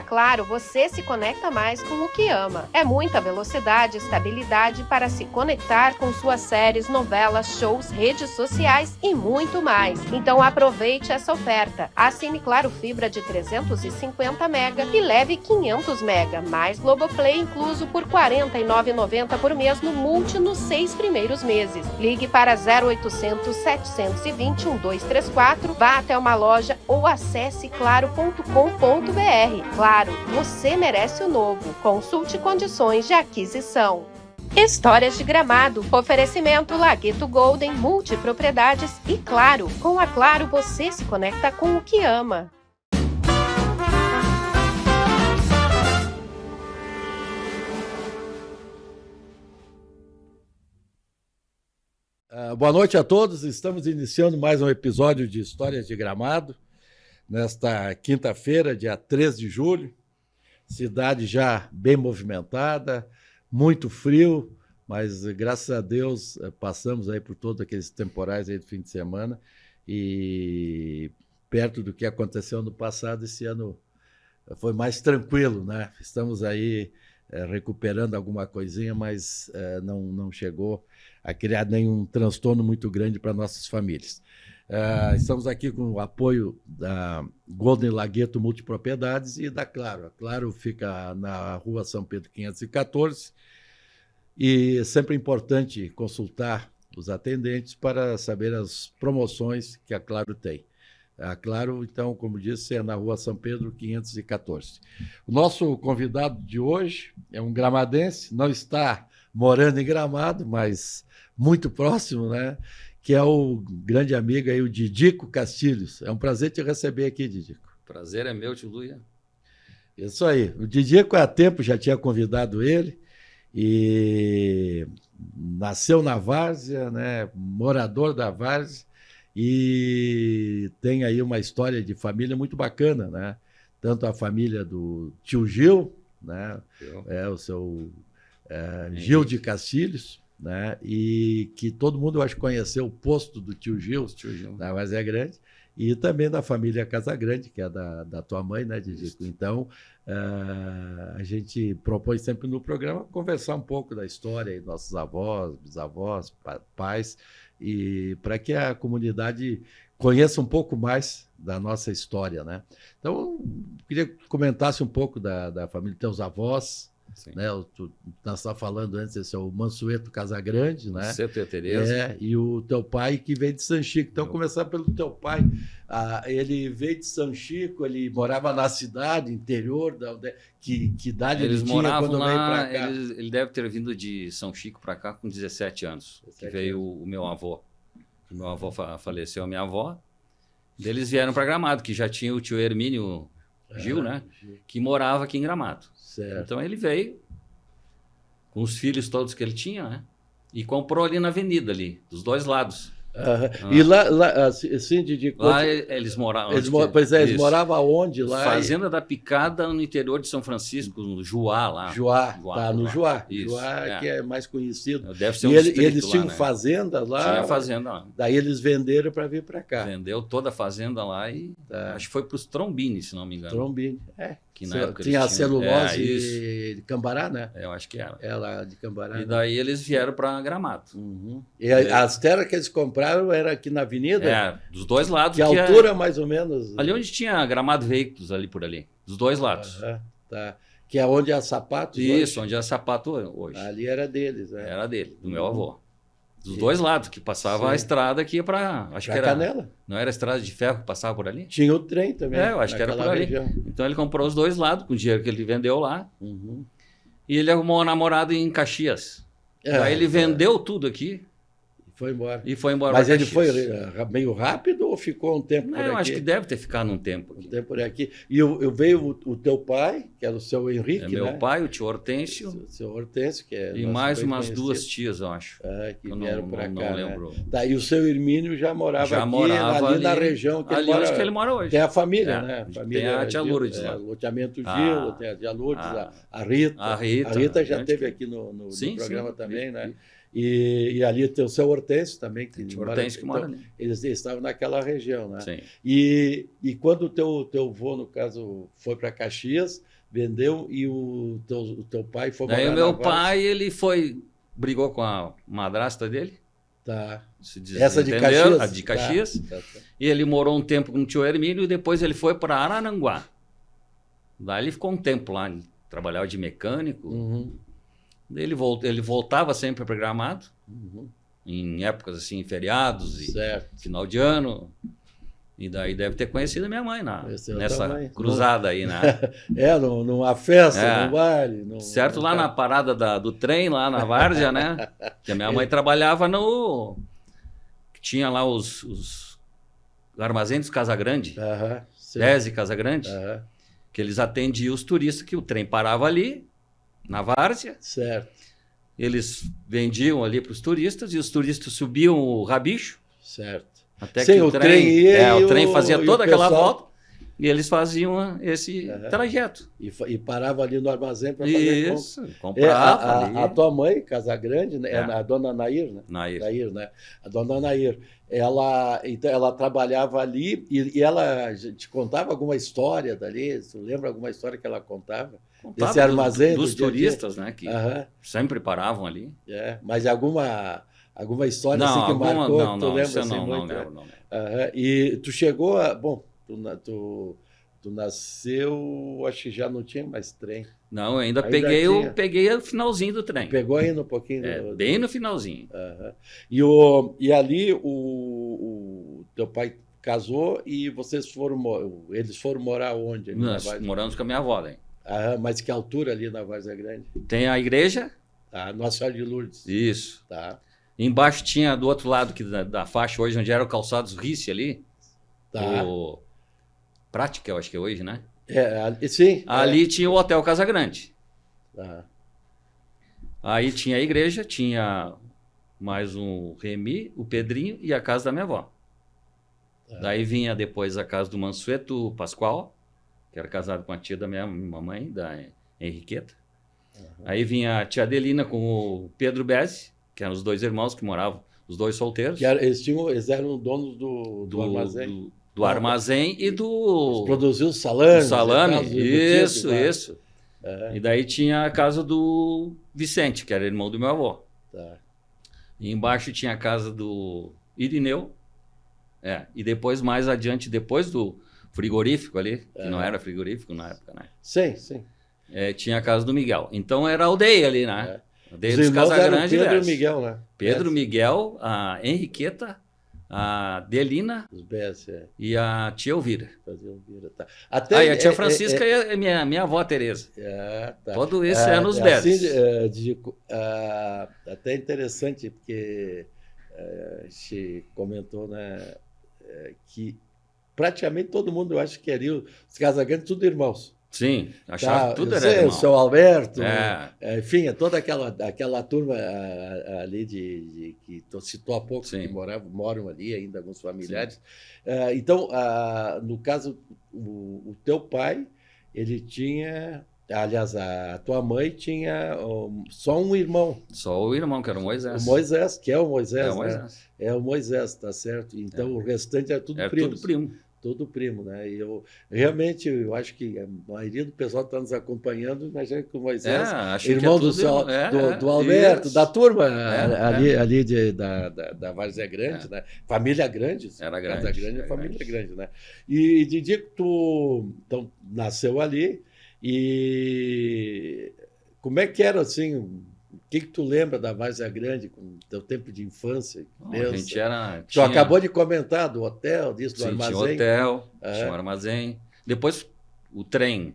a Claro, você se conecta mais com o que ama. É muita velocidade e estabilidade para se conectar com suas séries, novelas, shows, redes sociais e muito mais. Então aproveite essa oferta. Assine Claro Fibra de 350 mega e leve 500 mega, mais Globoplay incluso por R$ 49,90 por mês no Multi nos 6 primeiros meses. Ligue para 0800 720 1234, vá até uma loja ou acesse claro.com.br. Claro, você merece o novo. Consulte condições de aquisição. Histórias de Gramado. Oferecimento Lagueto Golden, multipropriedades e Claro. Com a Claro você se conecta com o que ama. Boa noite a todos. Estamos iniciando mais um episódio de Histórias de Gramado. Nesta quinta-feira, dia 3 de julho. Cidade já bem movimentada, muito frio, mas graças a Deus passamos aí por todos aqueles temporais aí do fim de semana e perto do que aconteceu no passado, esse ano foi mais tranquilo, né? Estamos aí recuperando alguma coisinha, mas não chegou a criar nenhum transtorno muito grande para nossas famílias. Estamos aqui com o apoio da Golden Lagueto Multipropriedades e da Claro. A Claro fica na rua São Pedro 514 e é sempre importante consultar os atendentes para saber as promoções que a Claro tem. A Claro, então, como disse, é na rua São Pedro 514. O nosso convidado de hoje é um gramadense, não está morando em Gramado, mas muito próximo, né? Que é o grande amigo aí, o Didico Castilhos. É um prazer te receber aqui, Didico. Prazer é meu, tio Luia. Isso aí. O Didico há tempo já tinha convidado ele e nasceu na Várzea, né? Morador da Várzea e tem aí uma história de família muito bacana, né? Tanto a família do tio Gil, né? O seu Gil de Castilhos, né? E que todo mundo, eu acho, conheceu o posto do tio Gil, da Várzea Grande, e também da família Casagrande, que é da tua mãe, né, Didico? Então, a gente propõe sempre no programa conversar um pouco da história dos nossos avós, bisavós, pais, e para que a comunidade conheça um pouco mais da nossa história, né? Então, eu queria que comentasse um pouco da família, teus avós. Sim. Né? Tu estava falando antes, esse é o Mansueto Casagrande, né? Mansueto e a Tereza. E o teu pai que veio de São Chico. Então, começar pelo teu pai. Ele veio de São Chico, ele morava na cidade, interior, que idade eles ele tinha quando lá, veio para cá? Ele deve ter vindo de São Chico para cá com 17 anos, que veio o meu avô. O meu avô faleceu, a minha avó. Eles vieram para Gramado, que já tinha o tio Hermínio Gil, né? Que morava aqui em Gramado. Certo. Então ele veio com os filhos todos que ele tinha, né? E comprou ali na avenida, ali, dos dois lados. E lá assim, Didico, lá eles moravam. Eles moravam aonde lá? Fazenda da Picada, no interior de São Francisco, no Juá lá. Juá, no Juá. Isso, Juá que é mais conhecido. Deve ser e eles tinham lá, fazenda lá? Tinha fazenda lá. Daí eles venderam para vir para cá. Vendeu toda a fazenda lá e acho que foi para os Trombini, se não me engano. Trombini, que na época tinha a celulose de Cambará, né? Eu acho que era. Ela de Cambará. E daí eles vieram para Gramado. E as terras que eles compraram era aqui na avenida? Dos dois lados. Que altura, mais ou menos? Ali onde tinha Gramado Veículos, ali por ali. Dos dois lados. Tá. Que é onde é Sapato Isso, hoje? Onde é Sapato hoje. Ali era deles, né? Era dele, do meu avô. Dos dois lados, que passava a estrada que ia para... Acho que era Canela. Não era estrada de ferro que passava por ali? Tinha o trem também. Eu acho que era por ali. Região. Então ele comprou os dois lados, com o dinheiro que ele vendeu lá. E ele arrumou um namorado em Caxias. Daí ele vendeu tudo aqui. Foi embora. Mas ele foi meio rápido ou ficou um tempo por aqui? Eu acho que deve ter ficado um tempo aqui. Um tempo por aqui. E eu veio o teu pai, que era o seu Henrique, né? Meu pai, o tio Hortêncio. O seu Hortêncio, que é... E mais umas duas tias, eu acho. Que vieram para cá, não lembro. Né? Daí o seu Hermínio já morava ali na região que ali onde ele mora hoje. Tem a família, né? Tem a tia Lourdes lá. Loteamento Gil, tem a tia Lourdes, a Rita. A Rita já esteve aqui no programa também, né? E ali tem o seu Hortêncio também. Que Tem o Hortêncio que mora então, ali. eles estavam naquela região, né? Sim. E quando o teu avô, no caso, foi para Caxias, vendeu, e o teu pai foi Daí morar o meu na Várzea. pai, brigou com a madrasta dele. Tá. Se Essa de desentenderam, Caxias? a de Caxias. Tá. E ele morou um tempo com o tio Hermínio e depois ele foi para Araranguá. Daí ele ficou um tempo lá, ele trabalhava de mecânico. Uhum. Daí ele voltava sempre para Gramado, Uhum. em épocas assim, feriados e Certo. final de ano. E daí deve ter conhecido a minha mãe Conheceu nessa também. cruzada aí, né? Numa festa, É. num baile. Certo, lá na parada do trem, lá na Várzea, né? Que a minha mãe trabalhava no... Tinha lá os armazéns dos Casagrande, Aham. Sim. 10 e Casagrande, Aham. que eles atendiam os turistas, que o trem parava ali, na Várzea, Certo. eles vendiam ali para os turistas e os turistas subiam o rabicho, Certo. até Sim, que o trem ia o e trem o- fazia e o toda aquela pessoal- volta e eles faziam esse trajeto. E parava ali no armazém para fazer compra. Isso, comprava ali. A tua mãe, Casagrande, né? É. A dona Nair, né? Nair. Nair, né? A dona Nair. Então, ela trabalhava ali e ela te contava alguma história dali? Você lembra alguma história que ela contava? Contava Desse armazém dos do dia a dia? turistas, né? Que Aham. sempre paravam ali. Mas alguma história assim que marcou, não, que tu não, lembra isso eu assim não muito? lembro, não lembro. Aham. E tu chegou a... Bom, tu nasceu, acho que já não tinha mais trem. Não, eu ainda Ainda peguei tinha. o finalzinho do trem. Pegou ainda um pouquinho? Bem no finalzinho. Aham. E ali o teu pai casou e eles foram morar onde? Ali na Nós Várzea? moramos com a minha avó, né? Aham, mas que altura ali na Várzea Grande? Tem a igreja, Tá, Nossa Senhora de Lourdes. isso. Tá, Embaixo tinha do outro lado da faixa hoje, onde era o calçados Rice ali, tá. o Prática, eu acho que é hoje, né? Sim. Ali tinha o Hotel Casagrande. Tá. Aí tinha a igreja, tinha mais um Remy, o Pedrinho e a casa da minha avó. Daí vinha depois a casa do Mansueto Pascoal, que era casado com a tia da minha mamãe, da Henriqueta. Aí vinha a tia Adelina com o Pedro Bezzi, que eram os dois irmãos que moravam, os dois solteiros. Eles eram donos do armazém. Do armazém e do Produziu salame. salame. Isso, né? isso. E daí tinha a casa do Vicente, que era irmão do meu avô. Tá. E embaixo tinha a casa do Irineu. E depois, mais adiante, depois do frigorífico ali, que não era frigorífico na época, né? Sim, sim. Tinha a casa do Miguel. Então era a aldeia ali, né? Aldeia Os dos irmãos eram Casagrande. Pedro e Lessa. Miguel, né? Pedro, Miguel, a Henriqueta, a Delina Os BS, e a tia Elvira. faziam vira, tá. E a tia Francisca e a minha avó Tereza. Tá. Todo isso é nos assim, Bezes. até interessante, porque a gente comentou, né, que praticamente todo mundo, eu acho que queria os Casagrande, tudo irmãos. Sim, achava que tudo eu era sei, irmão. o seu Alberto, É. enfim, é toda aquela turma ali que tu citou há pouco, Sim. que moram ali ainda, alguns familiares. Então, no caso, o teu pai, ele tinha, aliás, a tua mãe tinha só um irmão, Só o irmão, que era o Moisés. o Moisés, que é o Moisés, É o né? Moisés. É o Moisés, tá certo? Então, o restante é tudo Era primos. tudo primo. Todo primo, né? E eu acho que a maioria do pessoal que está nos acompanhando imagina que o Moisés, Acho que irmão é tudo do Alberto, isso. da turma É. ali da Várzea Grande, né? Família grande. Era grande, Casa Grande é era família grande. grande, né? E de dia que tu então, nasceu ali e como é que era assim? O que tu lembra da Várzea Grande com o teu tempo de infância? Bom, criança? a gente era... Tu acabou de comentar do hotel, disso, do Sim, armazém. tinha hotel, tinha um armazém. Depois o trem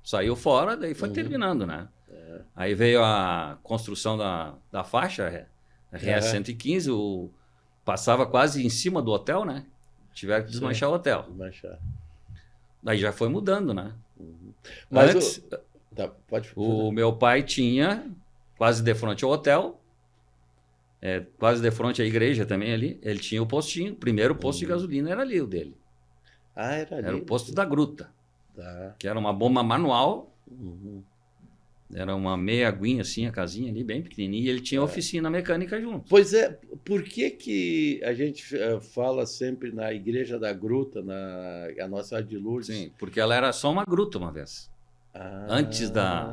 saiu fora, daí foi terminando, né? Aí veio a construção da faixa, RS 115, passava quase em cima do hotel, né? Tiveram que desmanchar o hotel. Desmanchar. Daí já foi mudando, né? Mas Antes, pode o meu pai tinha, quase de frente ao hotel, quase de frente à igreja também ali, ele tinha o postinho, o primeiro posto de gasolina era ali o dele. era ali. Era o posto da Gruta, Tá. que era uma bomba manual, Era uma meia aguinha assim, a casinha ali, bem pequenininha, e ele tinha oficina mecânica junto. Pois é, por que a gente fala sempre na Igreja da Gruta, a Nossa Senhora de Lourdes? Sim, porque ela era só uma gruta uma vez. Antes da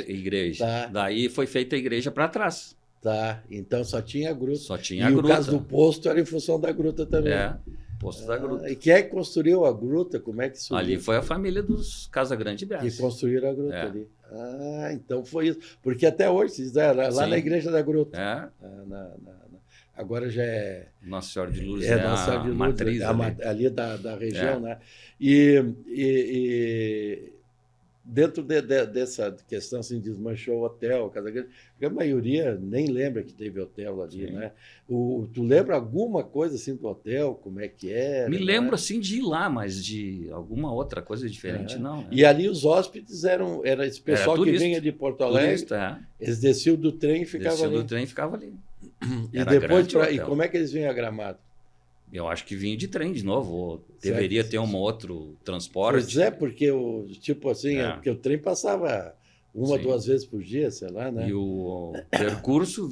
igreja. Tá. Daí foi feita a igreja para trás. Tá, então só tinha a gruta. Só tinha a e gruta. o caso do posto era em função da gruta também. Posto da gruta. E quem é que construiu a gruta? Como é que surgiu? Ali foi a família dos Casagrande Que Bess. construíram a gruta ali. Então foi isso. Porque até hoje, se diz, lá Sim. na Igreja da Gruta. Agora já é... Nossa Senhora de Lourdes Nossa Senhora a de Lourdes, matriz ali da região, né? E dentro dessa questão, assim, desmanchou o hotel, Casa Grande, a maioria nem lembra que teve hotel ali, né? Tu lembra alguma coisa assim do hotel, como é que era? Me lembro assim de ir lá, mas de alguma outra coisa diferente não. Né? E ali os hóspedes era esse pessoal que vinha de Porto Alegre, turista, eles desciam do trem e ficavam ali. Do trem e ficava ali. E depois, e como é que eles vinham a Gramado? Eu acho que vinha de trem de novo, ou deveria ter um outro transporte. Pois é, porque tipo assim, porque o trem passava uma, 2 vezes por dia, sei lá, né? E o percurso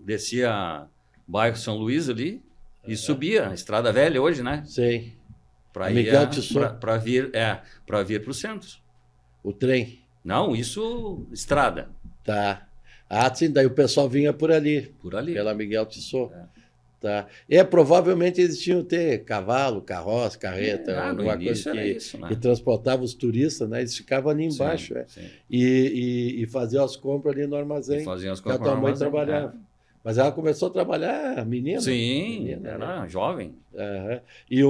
descia bairro São Luís ali e subia, a Estrada Velha hoje, né? Sim. Para vir para o centro. O trem? Não, isso estrada. Tá. Sim, daí o pessoal vinha por ali. Por ali. Pela Miguel Tissot. Tá. Provavelmente eles tinham que ter cavalo, carroça, carreta, alguma coisa que transportava os turistas, né? Eles ficavam ali embaixo, sim. E faziam as compras ali no armazém. Faziam as compras. Que a tua mãe trabalhava. Mas ela começou a trabalhar menina. Sim, menina, era jovem. E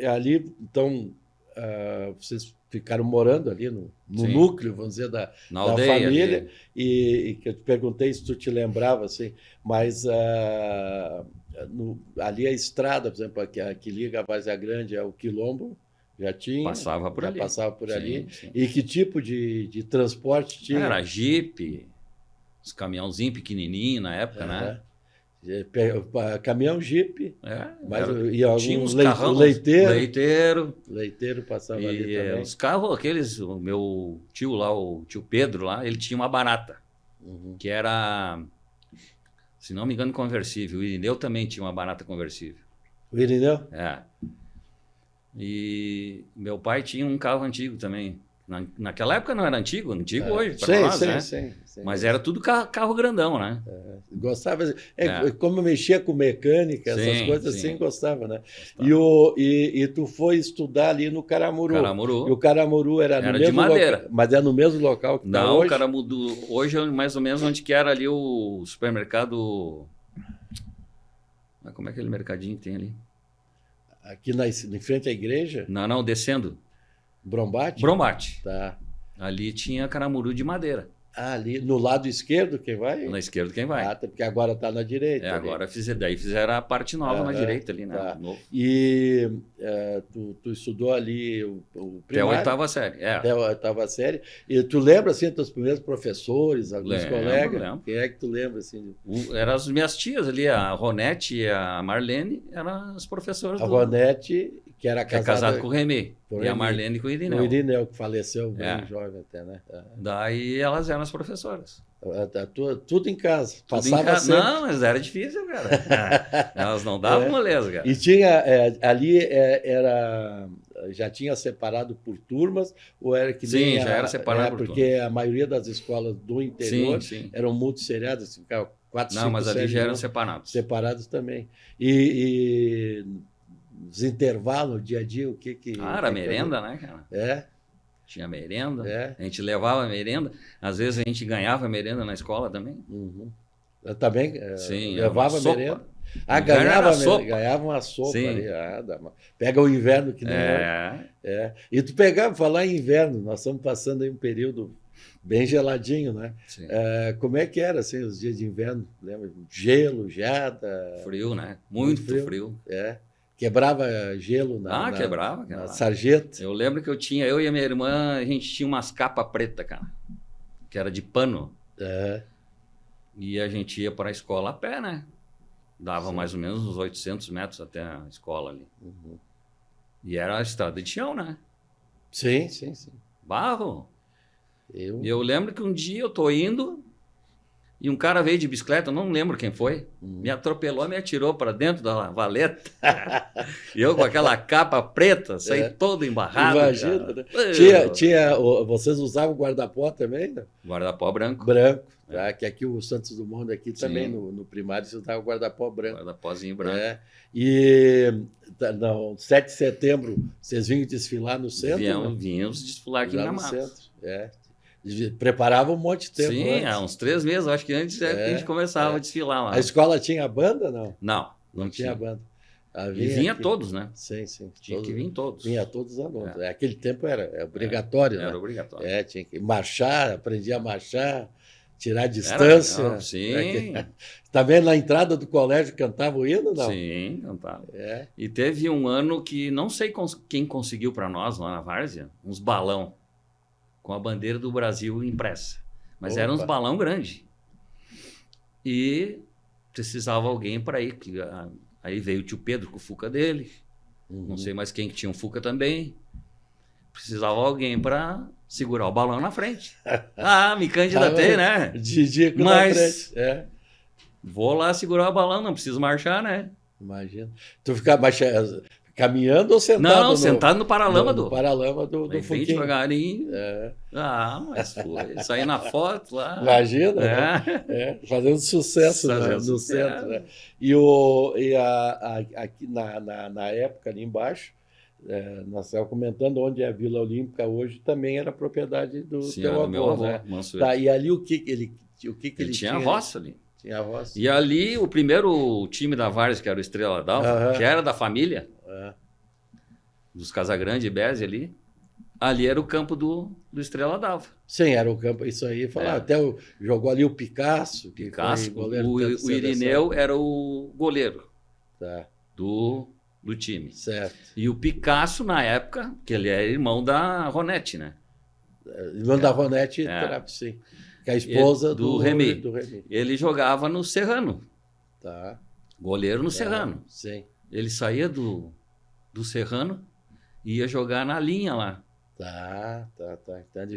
ali, então, vocês ficaram morando ali no núcleo, vamos dizer, da família. Ali. E que eu te perguntei se tu te lembrava, assim, mas ali a estrada, por exemplo, que liga a Várzea Grande ao Quilombo, já tinha. Passava por ali. Passava por ali. Sim. E que tipo de transporte tinha? Era jipe, os caminhãozinhos pequenininhos na época, né? Caminhão, jipe, e alguns carrão, leiteiro passava ali também. Os carros, o meu tio lá, o tio Pedro lá, ele tinha uma barata, que era, se não me engano, conversível. O Irineu também tinha uma barata conversível. O Irineu? E meu pai tinha um carro antigo também. Naquela época não era antigo hoje, para nós, né? Sim. Mas era tudo carro grandão, né? Gostava. Como eu mexia com mecânica, essas coisas assim, gostava, né? E tu foi estudar ali no Caramuru. E o Caramuru era no mesmo de madeira. Local, mas é no mesmo local que está hoje? Não, o Caramuru hoje é mais ou menos onde que era ali o supermercado... Como é aquele mercadinho que tem ali? Aqui em frente à igreja? Não, descendo. Brombate? Tá. Ali tinha Caramuru de madeira. Ali no lado esquerdo quem vai? Na esquerda quem vai. Porque agora está na direita. Agora fizeram a parte nova na direita ali, né? Tá. E tu estudou ali o primário? Até a 8ª série. Até a 8ª série. E tu lembra, assim, dos teus primeiros professores, alguns colegas? Lembro. Quem é que tu lembra, assim? Eram as minhas tias ali, a Ronete e a Marlene, eram as professoras. A Ronete, que era casada com o Remê. E a Marlene com o Irineu. O Irineu, que faleceu bem jovem até, né? Daí elas eram as professoras. Tudo em casa. Passava sempre. Não, mas era difícil, cara. Elas não davam moleza, cara. E tinha, ali já tinha separado por turmas, ou era que nem... Sim, já era separado por porque a maioria das escolas do interior eram multisseriadas, assim, ficavam 4, 5, 6... Não, mas ali já eram separados. Separados também. E os intervalos, dia a dia, o que... Era merenda, né, cara? Tinha merenda, a gente levava merenda, às vezes a gente ganhava merenda na escola também. Eu também levava merenda. Ganhava uma sopa ali. Pega o inverno que nem E tu pegava, falar em inverno, nós estamos passando aí um período bem geladinho, né? Como é que era assim, os dias de inverno? Lembra? Gelo, geada? Frio, né? Muito frio. Quebrava gelo quebrava. Na sarjeta. Eu lembro que eu e a minha irmã, a gente tinha umas capas pretas, cara, que era de pano. E a gente ia para a escola a pé, né? Dava mais ou menos uns 800 metros até a escola ali. E era a estrada de chão, né? Sim. Barro. Eu lembro que um dia eu tô indo e um cara veio de bicicleta, eu não lembro quem foi, me atropelou, me atirou para dentro da valeta. E eu com aquela capa preta, saí todo embarrado. Imagina, né? Vocês usavam guarda-pó também, né? Guarda-pó branco. Branco, tá? Que aqui o Santos Dumont aqui também, no primário, você usava guarda-pó branco. Guarda-pózinho branco. E no 7 de setembro, vocês vinham desfilar no centro? Vínhamos desfilar aqui em Gramado. No centro, Preparava um monte de tempo. Sim, há uns 3 meses, acho que antes que a gente começava a desfilar lá. A escola tinha banda, não? Não tinha banda. E vinha todos, né? Sim. Tinha que vir todos. Vinha todos os alunos. Aquele tempo era obrigatório, né? Era obrigatório. Tinha que marchar, aprendia a marchar, tirar distância. Sim. Também na entrada do colégio cantava o hino, não? Sim, cantava. E teve um ano que não sei quem conseguiu para nós lá na Várzea, uns balão com a bandeira do Brasil impressa. Mas eram uns balão grande. E precisava alguém para ir. Aí veio o tio Pedro com o Fuca dele. Não sei mais quem que tinha um Fuca também. Precisava alguém para segurar o balão na frente. Me candidatei, né? Didico na frente. Vou lá segurar o balão, não preciso marchar, né? Imagina. Tu ficava caminhando ou sentado? Não, sentado no paralama do Fuquinho. Devagarinho. Mas foi. Saí na foto lá. Imagina, né? Fazendo sucesso no centro. Né? Aqui na época, ali embaixo, nós estávamos comentando onde é a Vila Olímpica hoje, também era propriedade do teu avô, meu avô, né? Tá, e ali o que ele tinha? A roça ali. Tinha a roça. E ali o primeiro time da Várzea, que era o Estrela d'Alva, que era da família, dos Casagrande e Bézi ali era o campo do Estrela d'Alva. Sim, era o campo, isso aí, até jogou ali o Picasso. O Irineu era o goleiro do time. Certo. E o Picasso, na época, que ele é irmão da Ronete, né? Irmão da Ronete, sim. Que é a esposa do Remy. Ele jogava no Serrano. Tá. Goleiro no Serrano. Sim. Ele saía do Serrano e ia jogar na linha lá. Tá.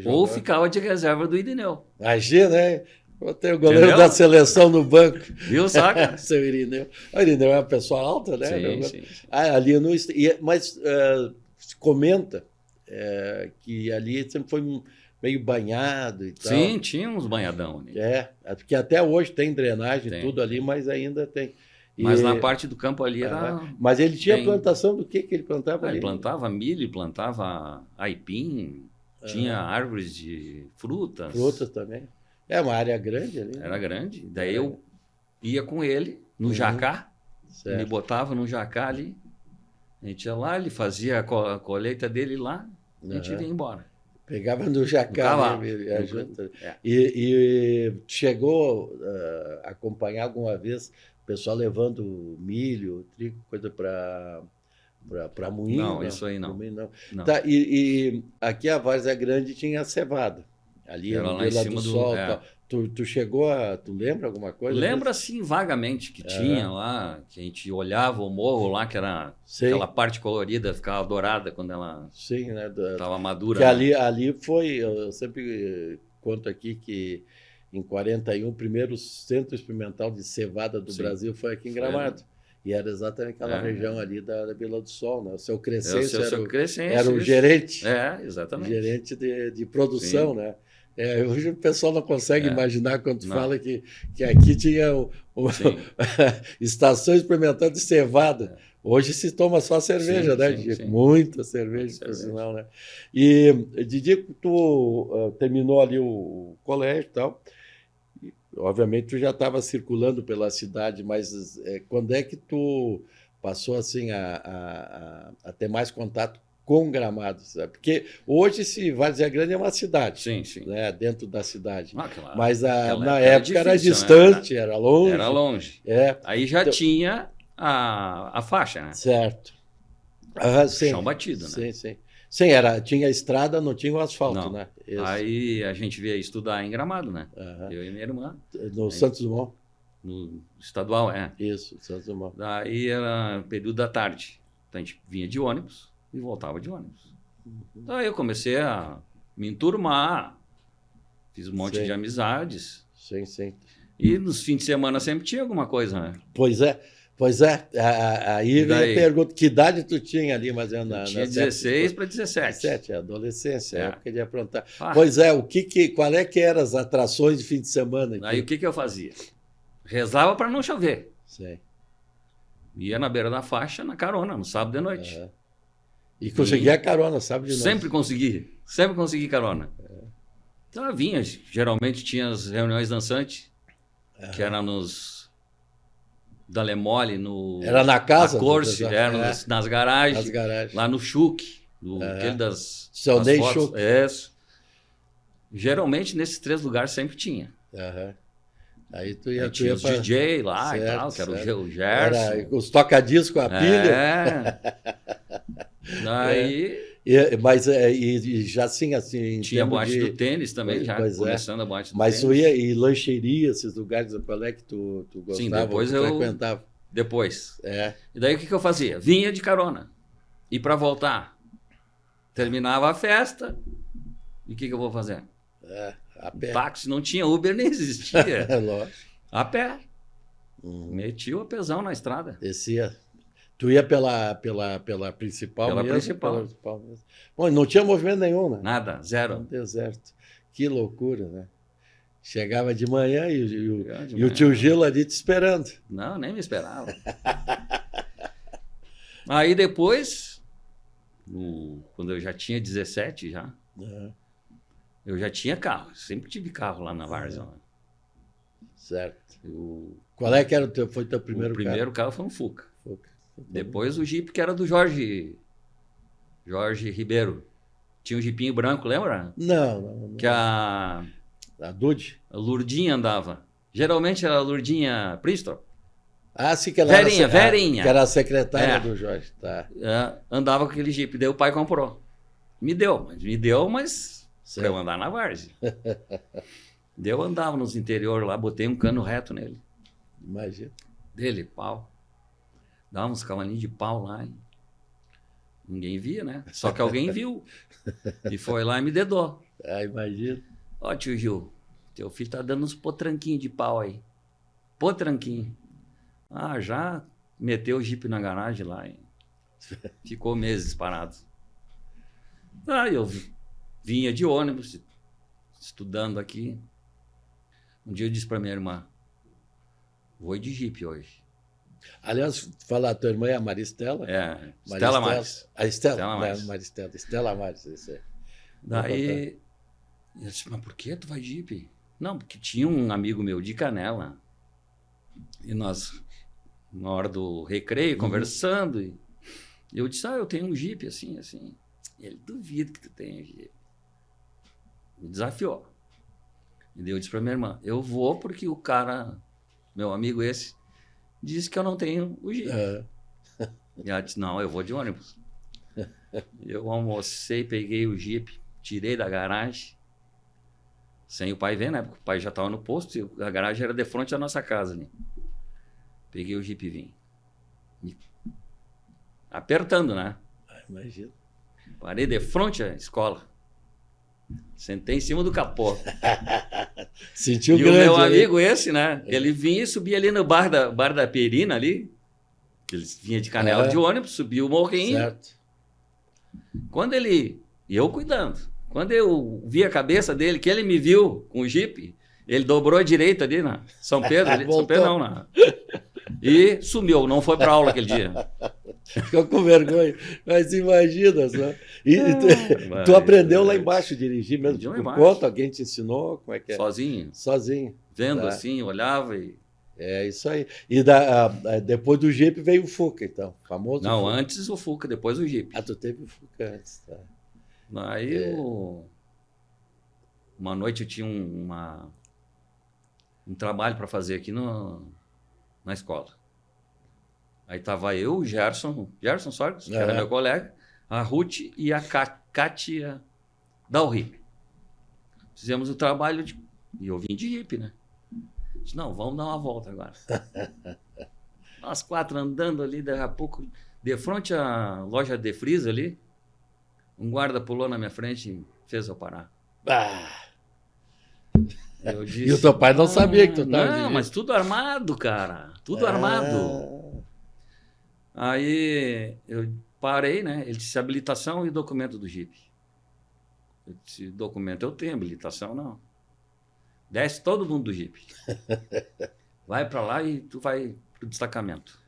Ou ficava de reserva do Irineu. Imagina, hein? Vou ter o goleiro da seleção no banco. Viu, saca? Seu Irineu. O Irineu é uma pessoa alta, né? Sim. Ali mas se comenta que ali sempre foi meio banhado e tal. Sim, tinha uns banhadão ali. Porque até hoje tem drenagem, tudo ali, mas ainda tem. Mas na parte do campo ali era... Mas ele tinha plantação do que ele plantava ali? Ele plantava milho, plantava aipim, tinha árvores de frutas. Frutas também. Uma área grande ali. Era grande. Daí eu ia com ele no jacá, me botava no jacá ali, a gente ia lá, ele fazia a colheita dele lá, a gente ia embora. Pegava no jacá. E chegou a acompanhar alguma vez o pessoal levando milho, trigo, coisa para moinho? Não, isso aí não. Moinho, não. Tá, e aqui a Várzea Grande tinha a cevada. Ali era lá em cima do sol. Tu chegou tu lembra alguma coisa? Lembro assim vagamente que tinha lá, que a gente olhava o morro lá, que era aquela parte colorida, ficava dourada quando ela estava madura. Que ali foi, eu sempre conto aqui que em 41 o primeiro centro experimental de cevada do Brasil foi aqui em Gramado. E era exatamente aquela região ali da Vila do Sol, né? O seu Crescêncio era o gerente. Exatamente. Gerente de produção, né? Hoje o pessoal não consegue imaginar quando fala que aqui tinha estação experimental de cevada. Hoje se toma só cerveja, né, Didico? Muita cerveja, por sinal, né? E, Didico, tu terminou ali o colégio e tal. E, obviamente, tu já estava circulando pela cidade, mas quando é que tu passou assim a ter mais contato com Gramado, sabe? Porque hoje Várzea Grande é uma cidade, né? Dentro da cidade. Claro. Mas na época era distante, era longe. Era longe. Aí já tinha a faixa, né? Certo. Chão batido, né? Sim. Sim, tinha estrada, não tinha o asfalto, né? Isso. Aí a gente veio estudar em Gramado, né? Eu e minha irmã. No Santos Dumont? No estadual, Isso, Santos Dumont. Daí era período da tarde. Então a gente vinha de ônibus e voltava de ônibus. Então aí eu comecei a me enturmar Fiz um monte Sim. de amizades. Sim, sim. E nos fins de semana sempre tinha alguma coisa, né? Pois é. Aí vem a daí? pergunta, que idade tu tinha ali, mas Eu tinha 16 para 17. 17, adolescência, É. época de aprontar. Ah. Pois é, qual é que eram as atrações de fim de semana aqui? Aí o que eu fazia? Rezava para não chover. Sei. Ia na beira da faixa, na carona, no sábado de noite. Aham. E conseguia a carona, sabe de nós. Sempre consegui carona. Então eu vinha, geralmente tinha as reuniões dançantes, que era nos Dale Mole, no Era na casa? na Corse, do pessoal? era nas garagens, Nas garagens. lá no Chuc, É. aquele das Seu Ney fotos. Chuc. Isso. Geralmente nesses 3 lugares sempre tinha. Aham. Aí tu Aí ia, tinha os pra... DJ lá Certo, e tal, que era certo. o Gerson. Era os toca-disco, a pilha. Daí E já assim, em tinha a termos boate de... do tênis também, já Pois é. começando a boate do Mas tu tênis. ia em lancheria, esses lugares, qual é que tu gostava, Sim, depois tu eu- frequentava? Depois. É, E daí o que eu fazia? Vinha de carona. E para voltar, terminava a festa. E o que eu vou fazer? a pé. Táxi não tinha, Uber nem existia. É lógico. A pé. Uhum. Meti o apesão na estrada. Descia. Tu ia pela principal Pela mesmo? principal. Pela principal mesmo. Bom, não tinha movimento nenhum, né? Nada, Um zero. deserto. Que loucura, né? Chegava de manhã Chegava de e o manhã. tio Gilo ali te esperando. Não, nem me esperava. Aí depois, quando eu já tinha 17 já, Né? eu já tinha carro. Sempre tive carro lá na Várzea. Certo. O Qual é que era foi teu primeiro primeiro carro foi um Fuca. carro? Depois o Jeep que era do Jorge Ribeiro. Tinha um Jeepinho branco, lembra? Não. Que a Dude? Lurdinha andava. Geralmente era a Lurdinha Bristol. Ah, sim, que ela Verinha, era, Verinha. que era a secretária É. do Jorge. Tá. Andava com aquele Jeep. Daí o pai comprou. Me deu, mas para eu Certo. andar na Várzea. Daí eu andava nos interior lá, botei um cano reto nele. Imagina. Dele, pau. Dava uns cavalinhos de pau lá. E ninguém via, né? Só que alguém viu. E foi lá e me dedou. Ah, imagina. Ó, tio Gil, teu filho tá dando uns potranquinhos de pau aí. Potranquinho. Ah, já meteu o Jeep na garagem lá e ficou meses parado. Aí eu vinha de ônibus, estudando aqui. Um dia eu disse pra minha irmã, vou ir de Jeep hoje. Aliás, falar, tua irmã é a Maristela? É, Estela Mares. A Estela, Estela né? Mares. Maristela. Estela Mares, isso aí. Daí, eu disse, mas por que tu vai de Jeep? Não, porque tinha um amigo meu de Canela. E nós, na hora do recreio, conversando, e eu disse, eu tenho um Jeep assim, assim. E ele, duvido que tu tenha Jeep. Me desafiou. E daí eu disse pra minha irmã, eu vou porque o cara, meu amigo esse, disse que eu não tenho o Jeep. É. E ela disse, não, eu vou de ônibus. Eu almocei, peguei o Jeep, tirei da garagem, sem o pai ver, né? Porque o pai já estava no posto e a garagem era de frente da nossa casa ali. Peguei o Jeep e vim. Apertando, né? Ah, imagina. Parei de frente à escola. Sentei em cima do capô. Sentiu E o grande meu ali. amigo esse, né? Ele vinha e subia ali no bar da Perina ali. Que ele vinha de Canela de ônibus, subia o morrinho. Certo. Quando ele... E eu cuidando. Quando eu vi a cabeça dele, que ele me viu com o Jeep, ele dobrou à direita ali na São Pedro. Ali, São Voltou. Pedro não, e sumiu. Não foi para aula aquele dia. Ficou com vergonha. Mas imagina só. E tu aprendeu lá embaixo a dirigir mesmo? Aprendi lá Por embaixo. conta? Alguém te ensinou? Como é que é? Sozinho. Sozinho. Vendo Tá. assim, olhava e... É isso aí. E depois do Jeep veio o Fuca, então. Famoso Não, Fuca. antes o Fuca, depois o Jeep. Ah, tu teve o Fuca antes, tá. Aí, uma noite eu tinha um trabalho para fazer aqui na escola. Aí tava eu, o Gerson Sorges, que era meu colega, a Ruth e a Kátia Dalri. Fizemos o trabalho e eu vim de Jeep, né? Disse, não, vamos dar uma volta agora. Nós 4 andando ali, daqui a pouco, de frente à loja de Frisa ali, um guarda pulou na minha frente e fez eu parar. Ah, Eu disse, E o teu pai não sabia que tu estava Não, dirigindo. mas tudo armado, cara. Tudo armado. Aí eu parei, né? Ele disse habilitação e documento do Jeep. Eu disse, documento eu tenho, habilitação não. Desce todo mundo do Jeep. Vai para lá e tu vai pro destacamento.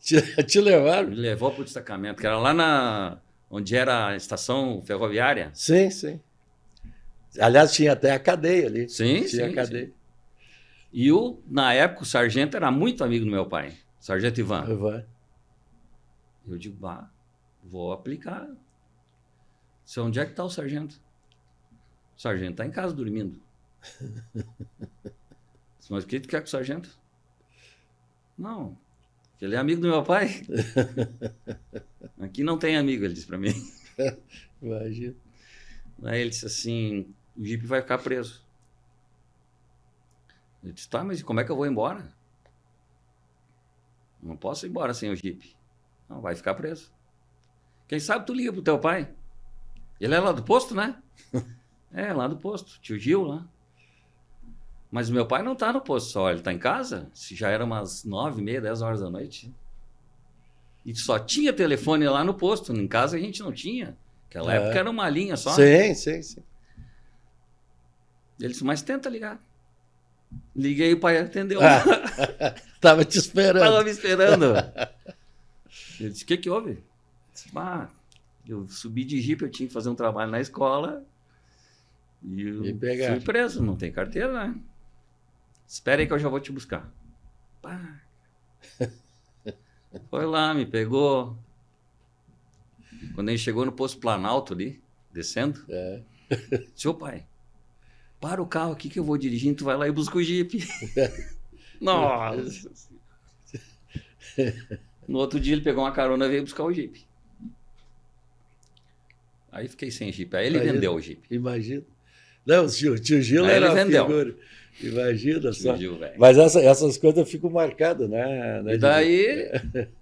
Te levaram? Me levou pro destacamento, que era lá onde era a estação ferroviária. Sim, sim. Aliás, tinha até a cadeia ali. Sim, Tinha sim, a cadeia. sim. E na época, o sargento era muito amigo do meu pai. Sargento Ivan. Eu digo, vou aplicar. Disse, onde é que está o sargento? O sargento está em casa dormindo. Disse, mas o que tu quer com o sargento? Não, ele é amigo do meu pai. Aqui não tem amigo, ele disse para mim. Imagina. Aí ele disse assim, o Jeep vai ficar preso. Eu disse, tá, mas como é que eu vou embora? Não posso ir embora sem o Jeep. Não, vai ficar preso. Quem sabe tu liga pro teu pai. Ele é lá do posto, né? É, lá do posto. Tio Gil lá. Mas o meu pai não tá no posto só, ele tá em casa. Se já era umas 9h30, 10 horas da noite. E só tinha telefone lá no posto. Em casa a gente não tinha. Naquela época era uma linha só. Sim, sim, sim. Ele disse, mas tenta ligar. Liguei e o pai atendeu. Tava te esperando. Tava me esperando. Ele disse, o que houve? Eu disse, eu subi de Jeep, eu tinha que fazer um trabalho na escola. E eu fui preso, não tem carteira, né? Espera aí que eu já vou te buscar. Foi lá, me pegou. Quando ele chegou no posto Planalto ali, descendo, disse, ô pai, para o carro aqui que eu vou dirigindo, tu vai lá e busca o Jeep. Nossa! No outro dia ele pegou uma carona e veio buscar o Jeep. Aí fiquei sem Jeep. Aí ele vendeu o Jeep. Imagina. Não, o tio Gil aí era ele vendeu. Figura. Imagina só. Gil, mas essas coisas ficam marcadas, né? E daí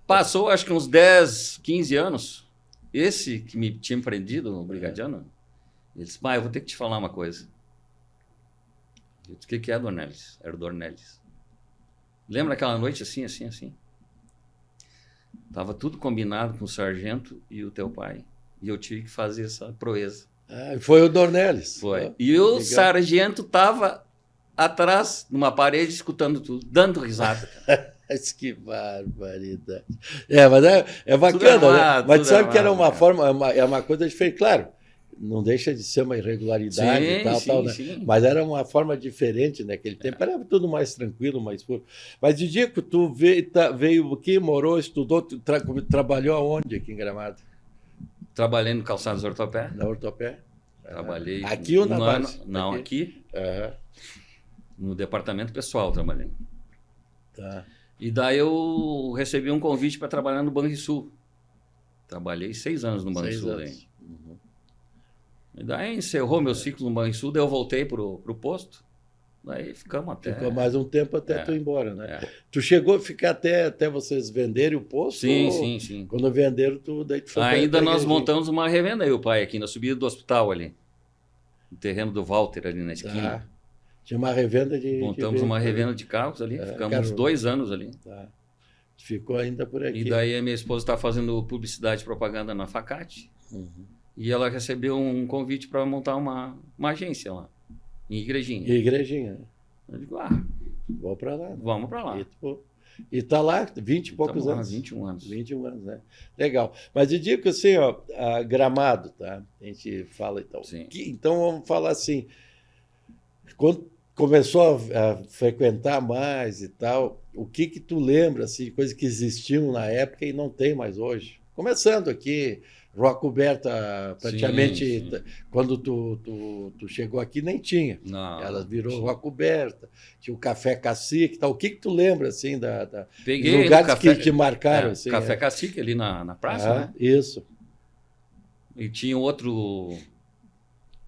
passou acho que uns 10, 15 anos. Esse que me tinha prendido no Brigadiano, ele disse, pai, eu vou ter que te falar uma coisa. Eu disse, o que é, Dornelles? Era o Dornelles. Lembra aquela noite assim, assim, assim? Tava tudo combinado com o sargento e o teu pai. E eu tive que fazer essa proeza. Foi o Dornelles. Foi. E o sargento tava atrás, numa parede, escutando tudo, dando risada. Mas que barbaridade. Mas é bacana, né? Mas sabe que era uma forma, é uma coisa diferente. Claro, não deixa de ser uma irregularidade e tal, né? Sim. Mas era uma forma diferente naquele tempo. Era tudo mais tranquilo, mais puro. Mas, Didico, tu veio aqui, morou, estudou, trabalhou aonde aqui em Gramado? Trabalhei no Calçados Ortopé. Na Ortopé? Trabalhei aqui ou na base? Não, aqui. No departamento pessoal trabalhei. Tá. E daí eu recebi um convite para trabalhar no Banrisul. Trabalhei 6 anos no Banrisul. E daí encerrou meu ciclo no Banrisul, daí eu voltei pro posto. Daí ficamos até... Ficou mais um tempo até tu ir embora, né? Tu chegou a ficar até vocês venderem o posto? Sim. Quando venderam, daí tu foi ainda nós montamos uma revenda, eu e o pai, aqui na subida do hospital ali. No terreno do Walter, ali na esquina. Tinha uma revenda de... Montamos uma revenda de carros ali, ficamos 2 anos ali. Ficou ainda por aqui. E daí a minha esposa está fazendo publicidade e propaganda na Facate. E ela recebeu um convite para montar uma agência lá, em Igrejinha. Eu digo, vou para lá. Vamos para lá. E está lá 20 e poucos anos. 21 anos. 21 anos, né? Legal. Mas eu digo assim, Gramado, tá? A gente fala então. Então vamos falar assim, quando começou a frequentar mais e tal, o que tu lembra, assim, coisas que existiam na época e não tem mais hoje? Começando aqui, Rua Coberta, praticamente, quando tu chegou aqui, nem tinha. Não, ela virou Rua Coberta, tinha o Café Cacique e tal. O que tu lembra, assim, Peguei lugares que te marcaram? Assim, Café Cacique, ali na praça, né? Isso. E tinha outro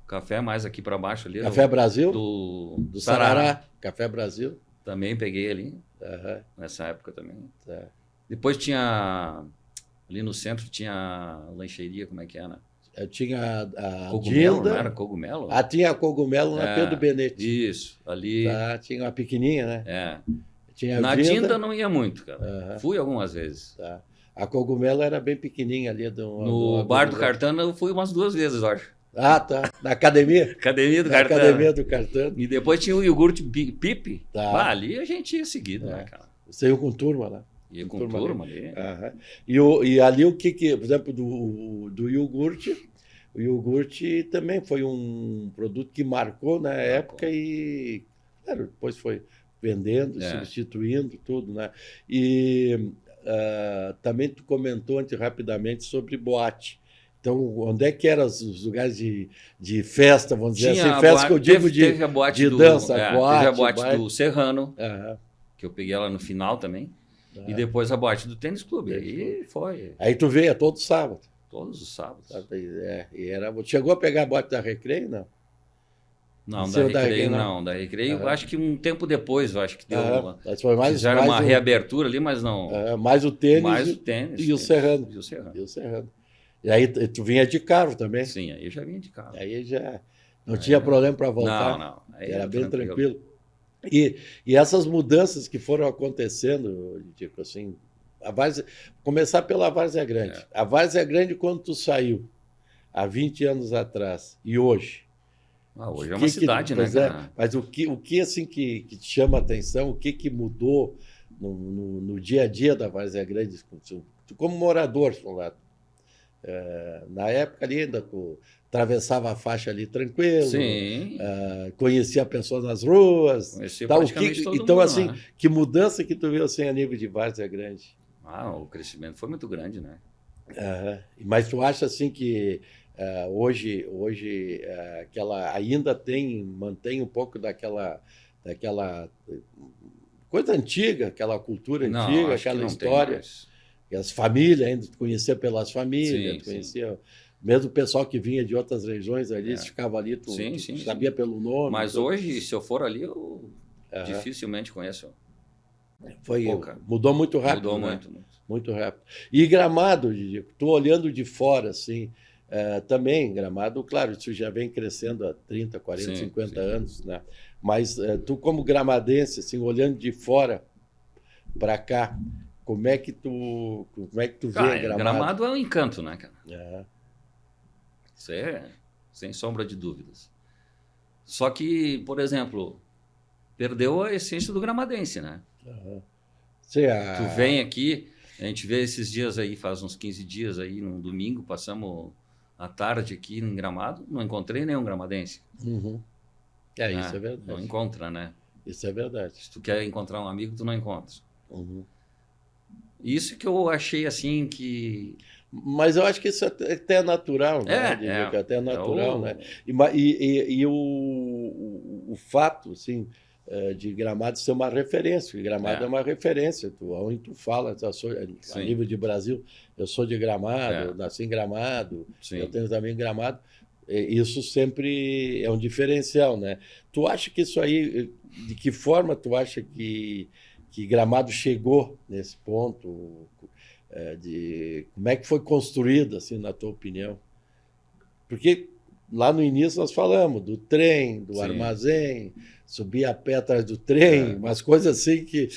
café mais aqui para baixo ali. Café Brasil? Do Sarará. Café Brasil. Também peguei ali, nessa época também. Depois tinha... Ali no centro tinha a lancheria, como é que era? tinha a Cogumelo, Dinda. não era cogumelo? Tinha a Cogumelo na Pedro Benetti. Isso, ali. Tá, tinha uma pequenininha, né? Tinha a Na Dinda não ia muito, cara. Fui algumas vezes. Tá. A Cogumelo era bem pequenininha ali. No Bar do Cartano eu fui umas 2 vezes, eu acho. Tá. Na academia? Academia do Na Cartano. Academia do Cartano. E depois tinha o iogurte Pipe. Tá. Ali a gente ia seguido, né, cara? Você ia com turma lá. Ia com turma ali. E ali o que, por exemplo, do iogurte, o iogurte também foi um produto que marcou na época e, claro, depois foi vendendo, substituindo tudo, né? E também tu comentou antes rapidamente sobre boate. Então, onde é que eram os lugares de festa, vamos dizer assim? Festa boate, que eu digo teve a boate de dança, boate. Teve a boate baile. do Serrano, que eu peguei ela no final também. E depois a boate do Tênis Clube. Aí foi. Aí tu veio todo sábado. Todos os sábados. Chegou a pegar a boate da Recreio, não? Não, da Recreio não. Da Recreio, acho que um tempo depois, eu acho que deu fizeram uma reabertura ali, mas não. Mais o tênis, e o Serrano. E o Serrano. E aí tu vinha de carro também? Sim, aí eu já vinha de carro. Aí já não tinha problema para voltar. Não. Aí era bem tranquilo. E essas mudanças que foram acontecendo, tipo assim, começar pela Várzea Grande. A Várzea Grande, quando tu saiu, há 20 anos atrás, e hoje? Hoje é uma cidade, né, cara? Mas o que assim que te chama a atenção, o que mudou no dia a dia da Várzea Grande, tu como morador, lá? Na época ali ainda tu atravessava a faixa ali tranquilo, sim. Conhecia pessoas nas ruas. Conhecia tal, praticamente todo então, mundo, assim, né? que mudança que tu viu assim, a nível de Várzea Grande? O crescimento foi muito grande, né? Mas tu acha assim que hoje aquela ainda mantém um pouco daquela coisa antiga, aquela cultura antiga, aquela história? E as famílias ainda, tu conhecia pelas famílias, tu conhecia mesmo o pessoal que vinha de outras regiões ali, ficava ali, tu sabia pelo nome. Mas hoje, se eu for ali, eu dificilmente conheço. Mudou muito rápido. Mudou né? muito rápido. E Gramado, tu olhando de fora, assim, também, Gramado, claro, isso já vem crescendo há 30, 40, 50 anos, né? Mas tu como gramadense, assim, olhando de fora para cá, como é que tu vê Gramado? Gramado é um encanto, né, cara? Isso sem sombra de dúvidas. Só que, por exemplo, perdeu a essência do gramadense, né? Tu vem aqui, a gente vê esses dias aí, faz uns 15 dias aí, num domingo, passamos a tarde aqui em Gramado, não encontrei nenhum gramadense. Isso é verdade. Não encontra, né? Isso é verdade. Se tu quer encontrar um amigo, tu não encontra. Isso que eu achei assim que... Mas eu acho que isso até é natural, né? Até é natural, né? E o fato, assim, de Gramado ser uma referência, porque Gramado é uma referência, onde tu fala, a nível de Brasil, eu sou de Gramado, nasci em Gramado, eu tenho também Gramado, isso sempre é um diferencial, né? Tu acha que isso aí, de que forma tu acha que Gramado chegou nesse ponto, como é que foi construído, assim, na tua opinião? Porque lá no início nós falamos do trem, do armazém, subir a pé atrás do trem, umas coisas assim que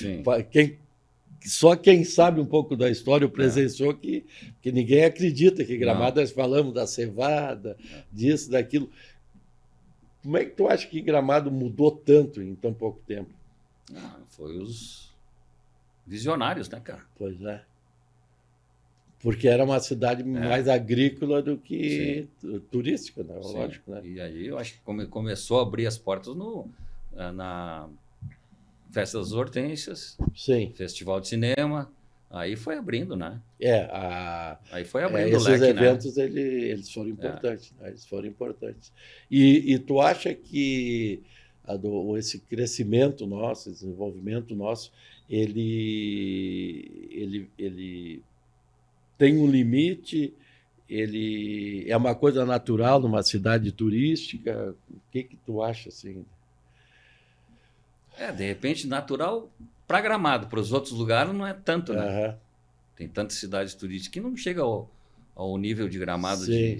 só quem sabe um pouco da história presenciou que ninguém acredita que Gramado, nós falamos da cevada, disso, daquilo. Como é que tu acha que Gramado mudou tanto em tão pouco tempo? Foi os visionários, né, cara? Pois é. Porque era uma cidade mais agrícola do que turística, né? Lógico, né? E aí eu acho que começou a abrir as portas na Festa das Hortênsias, Festival de Cinema, aí foi abrindo, né? Aí foi abrindo o esses leque, eventos, né? eles foram importantes, né? Eles foram importantes. E tu acha que esse crescimento nosso, esse desenvolvimento nosso, ele tem um limite, ele é uma coisa natural numa cidade turística? O que tu acha, assim? De repente, natural para Gramado, para os outros lugares não é tanto, né? Tem tantas cidades turísticas que não chega ao nível de Gramado. Sim.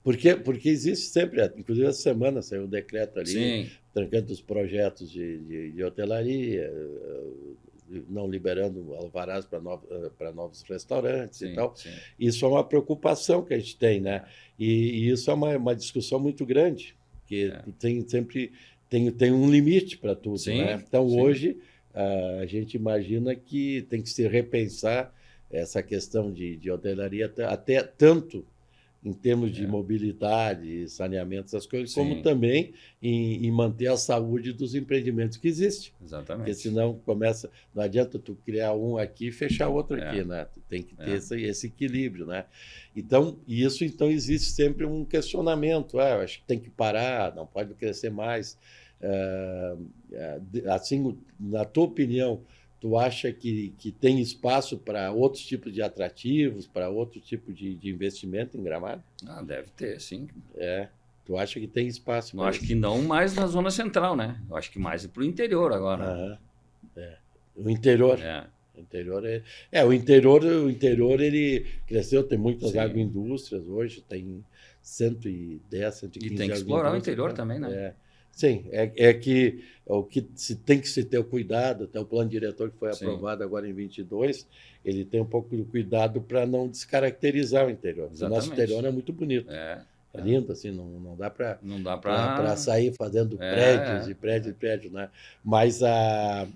Porque existe sempre, inclusive essa semana saiu o decreto ali, Sim, trancando os projetos de hotelaria, não liberando alvarás para novos restaurantes e sim, tal. sim. Isso é uma preocupação que a gente tem, né? E isso é uma discussão muito grande, que tem um limite para tudo, Sim, né? Então, sim. hoje, a gente imagina que tem que se repensar essa questão de hotelaria, até tanto em termos de mobilidade, saneamento, essas coisas, Sim. como também em manter a saúde dos empreendimentos que existem. Porque Exatamente. senão não adianta tu criar um aqui e fechar outro aqui, né? Tu tem que ter esse equilíbrio, né? Então, existe sempre um questionamento. Eu acho que tem que parar, não pode crescer mais. Assim, na tua opinião, tu acha que tem espaço para outros tipos de atrativos, para outro tipo de investimento em Gramado? Deve ter, sim. Tu acha que tem espaço Eu para acho que não mais na zona central, né? Eu acho que mais para o interior agora. O interior. O interior ele cresceu, tem muitas agroindústrias hoje, tem 110, 115 E tem que explorar o interior também, né? Sim, que o que tem que se ter o cuidado, até o plano diretor que foi aprovado agora em 22, ele tem um pouco de cuidado para não descaracterizar o interior. O nosso interior é muito bonito. É lindo, assim, não dá para sair fazendo prédios e prédios, né? Mas a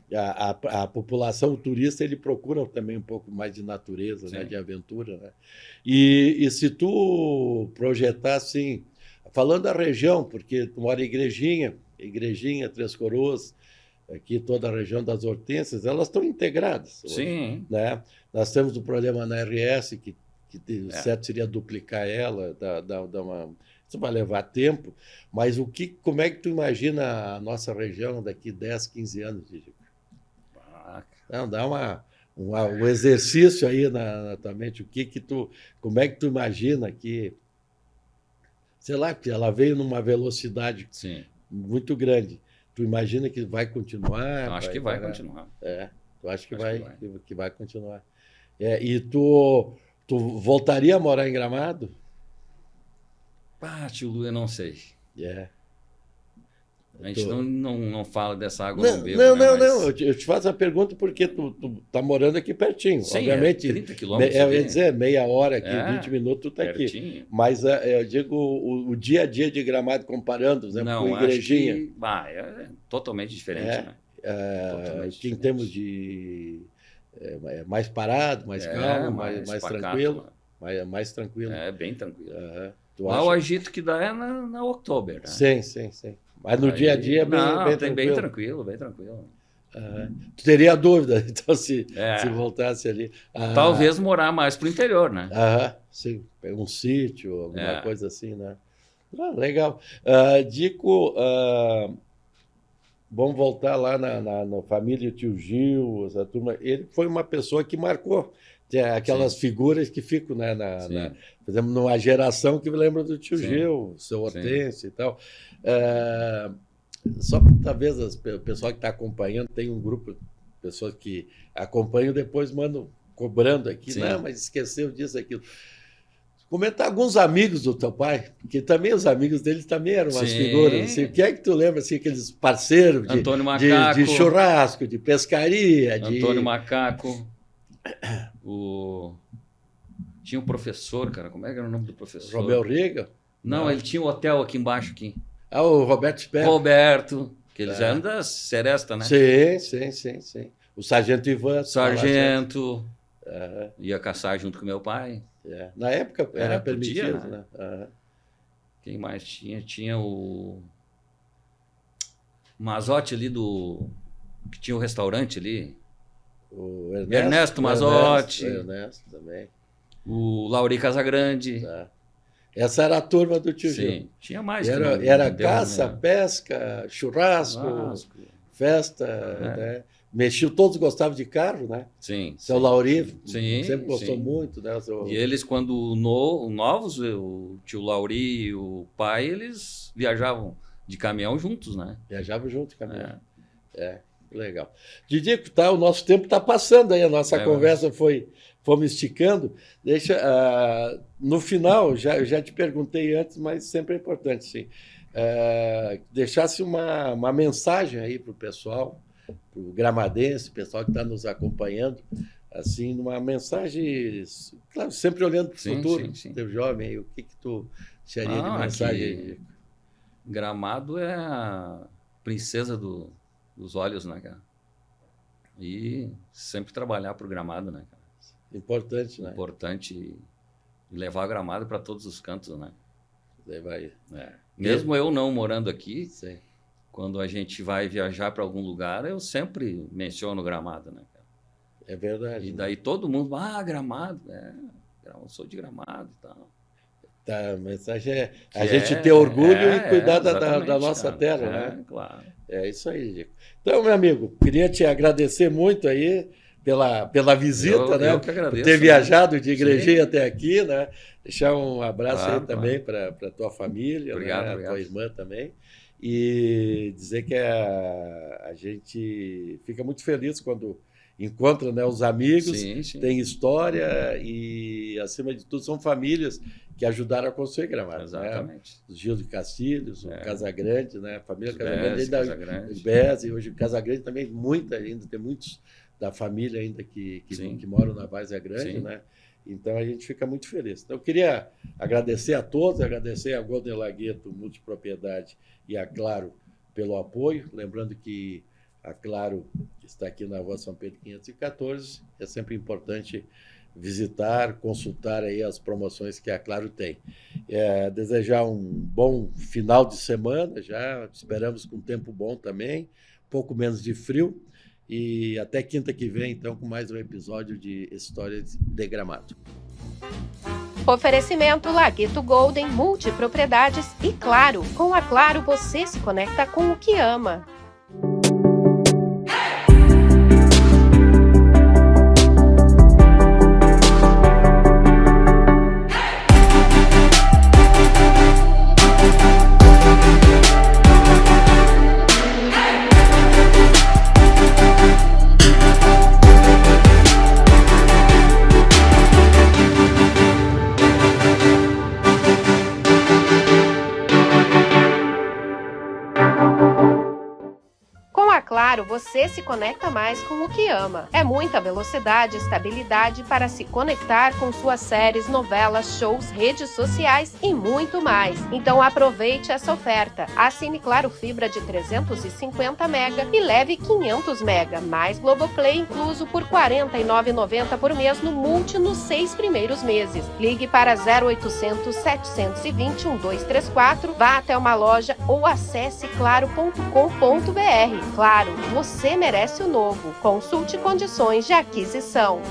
população, o turista, ele procura também um pouco mais de natureza, né? De aventura, né? E se tu projetar, assim, falando da região, porque tu mora em Igrejinha, Três Coroas, aqui toda a região das Hortênsias, elas estão integradas hoje, Sim. né? Nós temos um problema na RS, que certo seria duplicar ela, isso vai levar tempo, mas como é que tu imagina a nossa região daqui 10, 15 anos, Diego? Não, dá um exercício aí na tua mente, como é que tu imagina que, sei lá, que ela veio numa velocidade muito grande, tu imagina que vai continuar? Eu acho que vai continuar. Tu acha que vai continuar. E tu voltaria a morar em Gramado? Tio Lu, eu não sei. A gente Tu- não fala dessa água, Não, não bebo, não, né? não, Mas- não. Eu te faço a pergunta porque tu tá morando aqui pertinho. Sim, Obviamente, 30 quilômetros eu ia ali. dizer, meia hora aqui, 20 minutos, tu tá aqui. Pertinho. Mas eu digo o dia a dia de Gramado, comparando, por exemplo, com Não, acho Igrejinha. que é totalmente diferente, né? Totalmente Que em diferente. termos de mais parado, mais calmo, mais pacato, tranquilo. Mais tranquilo. bem tranquilo. Tu Lá acha? o agito que dá é na Oktober, né? Sim. Mas no dia a dia é bem bem tranquilo. bem tranquilo. Tu teria dúvida, então, se É. voltasse ali. Talvez morar mais pro interior, né? Sim, pega um sítio, alguma É. coisa assim, né? Legal. Dico, vamos voltar lá na família Tio Gil, essa turma. Ele foi uma pessoa que marcou. Tem aquelas figuras que ficam, né, por exemplo, numa geração que me lembra do Tio Gil, seu Hortêncio e tal. Só talvez o pessoal que está acompanhando, tem um grupo de pessoas que acompanham, depois mandam cobrando aqui, Sim. não, mas esqueceu disso, aquilo. Comentar alguns amigos do teu pai, porque também os amigos dele também eram umas Sim. figuras. Assim, o que é que tu lembra, assim, aqueles parceiros Antônio Macaco. de churrasco, de pescaria? Antônio Macaco. Tinha um professor, cara. Como é que era o nome do professor? Romeu Riga? Não, ele tinha um hotel aqui embaixo. Aqui. O Roberto Sperry. Roberto, que eles eram da Seresta, né? Sim. O Sargento Ivan. Sargento. Ia caçar junto com meu pai. Na época era permitido, podia, né? Quem mais tinha? Tinha o Mazotti ali que tinha o restaurante ali. O Ernesto Mazotti. Ernesto também. O Lauri Casagrande. Essa era a turma do Tio Gil. Sim, tinha mais. Era caça, pesca, churrasco, festa, né? Todos gostavam de carro, né? Sim. Seu Lauri Sim, sempre gostou muito, né? E eles, quando novos, o tio Lauri e o pai, eles viajavam de caminhão juntos, né? Viajavam junto de caminhão. Legal. Didico, tá, o nosso tempo está passando aí, a nossa conversa fomos esticando. No final, eu já te perguntei antes, mas sempre é importante, sim. Deixasse uma mensagem aí para o pessoal, para o gramadense, o pessoal que está nos acompanhando, assim, uma mensagem, claro, sempre olhando para o futuro, teu jovem aí, o que tu deixaria de mensagem? Gramado é a princesa dos olhos, né, cara? E sempre trabalhar para o Gramado, né, cara? Importante, né? Importante levar o Gramado para todos os cantos, né? Vai. Mesmo eu não morando aqui, sim, quando a gente vai viajar para algum lugar, eu sempre menciono o Gramado, né, cara? É verdade. E daí todo mundo, Gramado, eu sou de Gramado e tal. Tá, a mensagem é a gente ter orgulho e cuidar da nossa terra, né? Claro. É isso aí, Dico. Então, meu amigo, queria te agradecer muito aí pela visita, né? Eu que agradeço, por ter viajado de Igrejinha até aqui, né? Deixar um abraço aí também para a tua família, obrigado, né? A tua irmã também. E dizer que a gente fica muito feliz quando encontra, né, os amigos, tem história e, acima de tudo, são famílias que ajudaram a construir Gramado. Exatamente. Né? O Gil de Castilhos, o Casagrande, né? A família Casagrande. Beze, hoje o Casagrande também, tem muitos da família ainda que moram na Várzea Grande, né? Então a gente fica muito feliz. Então eu queria agradecer a todos, agradecer a Golden Lagueto Multipropriedade e a Claro pelo apoio, lembrando que a Claro está aqui na Rua São Pedro 514, é sempre importante visitar, consultar aí as promoções que a Claro tem. Desejar um bom final de semana, já esperamos com tempo bom também, um pouco menos de frio, e até quinta que vem, então, com mais um episódio de Histórias de Gramado. Oferecimento Lagueto Golden Multipropriedades e Claro. Com a Claro você se conecta com o que ama. Claro, você se conecta mais com o que ama. É muita velocidade e estabilidade para se conectar com suas séries, novelas, shows, redes sociais e muito mais. Então aproveite essa oferta. Assine Claro Fibra de 350 MB e leve 500 MB, mais Globoplay incluso por R$ 49,90 por mês no Multi nos 6 primeiros meses. Ligue para 0800 720 1234, vá até uma loja ou acesse claro.com.br. Claro, você merece o novo. Consulte condições de aquisição.